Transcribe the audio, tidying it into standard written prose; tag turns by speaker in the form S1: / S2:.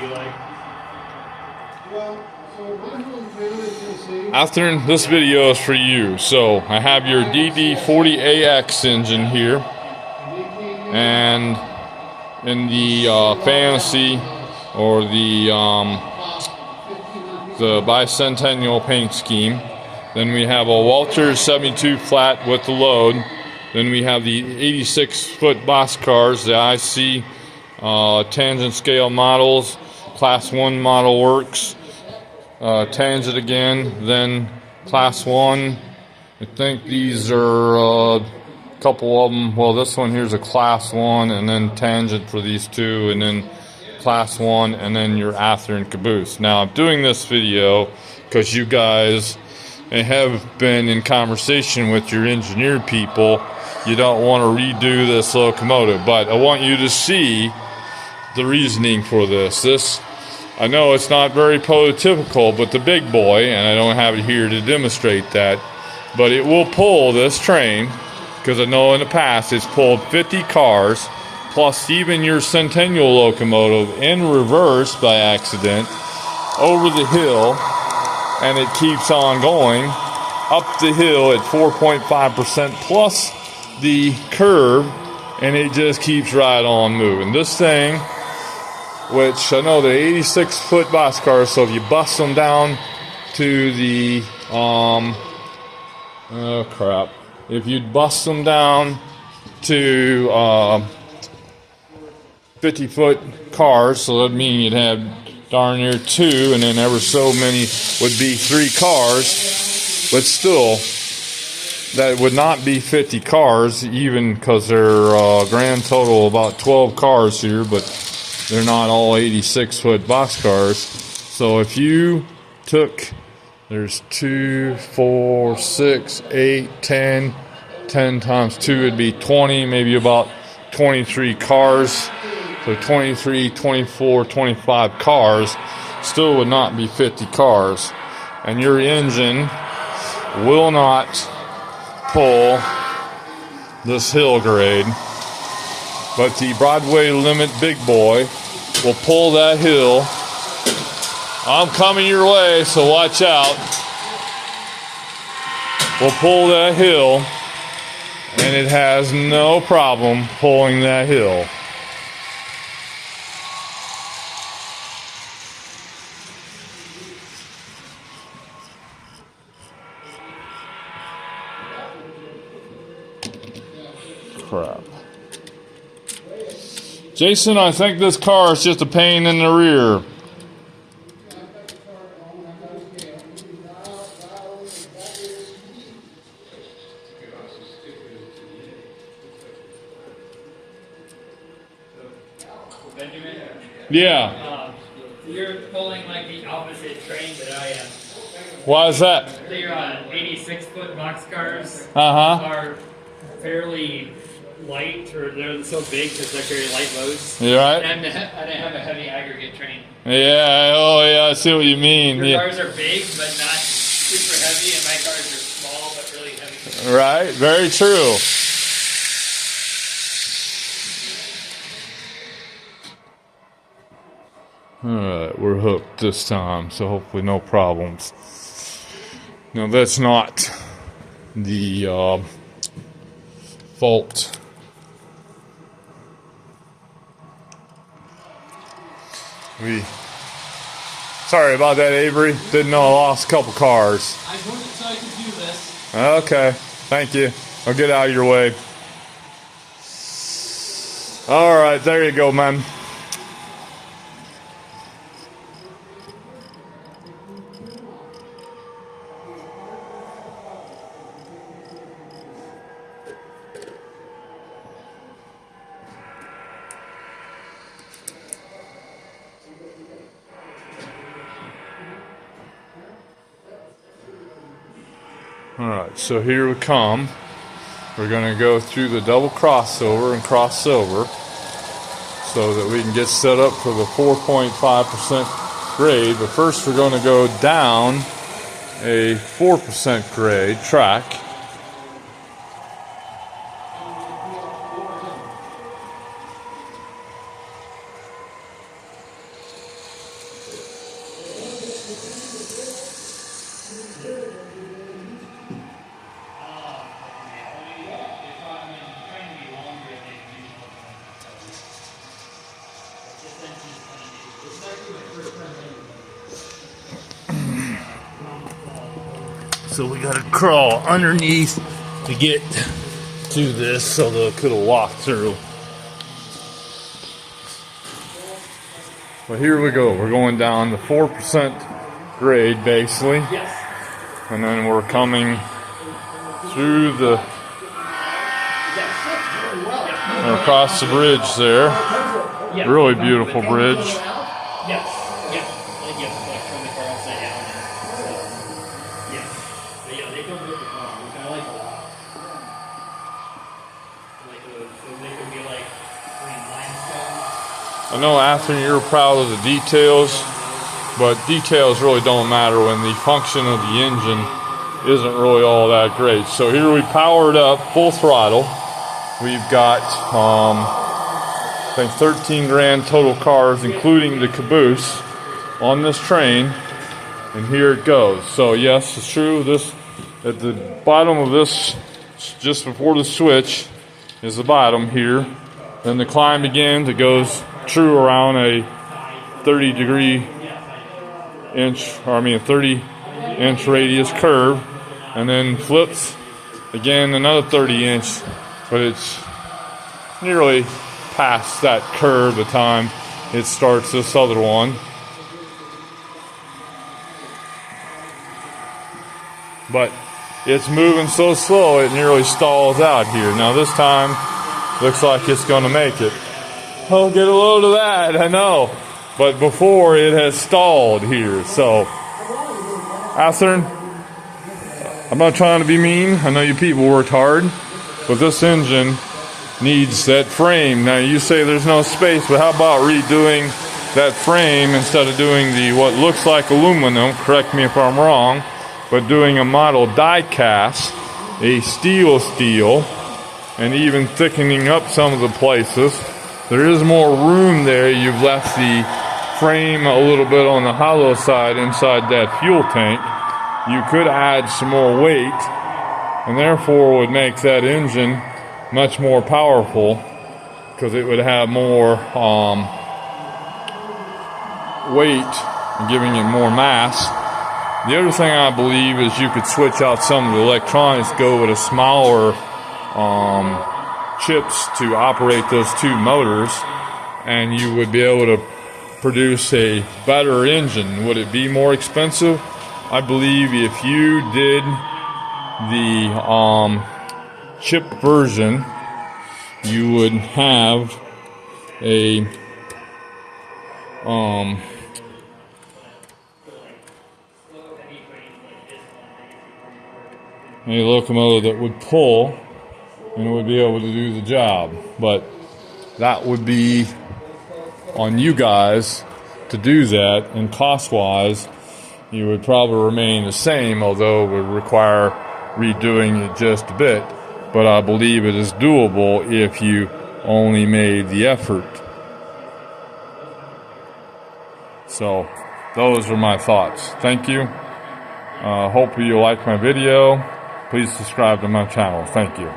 S1: you like?
S2: Athearn, this video is for you. So I have your DD40AX engine here, and in the Fantasy or the Bicentennial paint scheme. Then we have a Walter 72 flat with the load. Then we have the 86-foot boxcars, the IC tangent scale models, Class 1 model works, tangent again, then Class 1. I think these are a couple of them. Well, this one here's a Class 1, and then tangent for these two, and then Class 1, and then your Athearn caboose. Now, I'm doing this video because you guys have been in conversation with your engineer people. You don't want to redo this locomotive, but I want you to see the reasoning for this. I know it's not very prototypical, but the big boy, and I don't have it here to demonstrate that, but it will pull this train, because I know in the past it's pulled 50 cars, plus even your Centennial locomotive in reverse by accident, over the hill, and it keeps on going up the hill at 4.5% plus the curve, and it just keeps right on moving. This thing, which I know they're 86-foot boxcars, so if you bust them down to the if you bust them down to 50-foot cars, so that'd mean you'd have darn near 2, and then ever so many would be 3 cars, but still that would not be 50 cars, even because they're grand total about 12 cars here, but they're not all 86-foot boxcars. So if you took, there's 2, 4, 6, 8, 10 times 2 would be 20, maybe about 23 cars. So 23, 24, 25 cars still would not be 50 cars. And your engine will not pull this hill grade. But the Broadway Limit Big Boy will pull that hill. I'm coming your way, so watch out. We'll pull that hill, and it has no problem pulling that hill. Crap. Jason, I think this car is just a pain in the rear.
S1: Benjamin?
S2: Yeah.
S1: You're pulling like the opposite train that I am.
S2: Why is that?
S1: Your 86-foot boxcars
S2: Uh-huh.
S1: are fairly light, or they're so big because they're very light loads.
S2: You right?
S1: And I have a heavy aggregate train.
S2: Yeah, oh yeah, I see what you mean.
S1: Your cars are big but not super heavy, and my cars are small but really heavy.
S2: Right, very true. Alright, we're hooked this time, so hopefully no problems. Now that's not the fault. Sorry about that, Avery. Didn't know I lost a couple cars.
S1: I moved it so I could do this.
S2: Okay, thank you. I'll get out of your way. Alright, there you go, man. Alright, so here we come. We're going to go through the double crossover and cross over so that we can get set up for the 4.5% grade. But first we're going to go down a 4% grade track. So we gotta crawl underneath to get to this, so they could have walked through. But here we go. We're going down the 4% grade, basically.
S1: Yes.
S2: And then we're coming through the across the bridge there.
S1: Yeah.
S2: Really beautiful bridge.
S1: Yes. Yes. Like from the car upside down. So, yes. But yeah, they come with the car, which I like a lot. Like those, so they could be like green limestone.
S2: I know, Athearn, you're proud of the details, but details really don't matter when the function of the engine isn't really all that great. So here we powered up full throttle. We've got I think 13 grand total cars, including the caboose, on this train, and here it goes. So yes, it's true, this at the bottom of this, just before the switch, is the bottom here. Then the climb begins. It goes true around a 30 inch radius curve, and then flips again another 30 inch, but it's nearly past that curve the time it starts this other one. But it's moving so slow it nearly stalls out here. Now this time looks like it's going to make it. Oh, get a load of that, I know. But before it has stalled here. So, Athearn, I'm not trying to be mean. I know you people worked hard. But this engine needs that frame. Now you say there's no space, but how about redoing that frame instead of doing the what looks like aluminum, correct me if I'm wrong, but doing a model die cast, a steel, and even thickening up some of the places. There is more room there. You've left the frame a little bit on the hollow side inside that fuel tank. You could add some more weight, and therefore would make that engine much more powerful, because it would have more weight and giving it more mass. The other thing I believe is you could switch out some of the electronics, go with a smaller chips to operate those two motors, and you would be able to produce a better engine. Would it be more expensive? I believe if you did the chip version, you would have a locomotive that would pull and would be able to do the job. But that would be on you guys to do that, and cost-wise, you would probably remain the same, although it would require redoing it just a bit. But I believe it is doable if you only made the effort. So those are my thoughts. Thank you. Hope you like my video. Please subscribe to my channel. Thank you.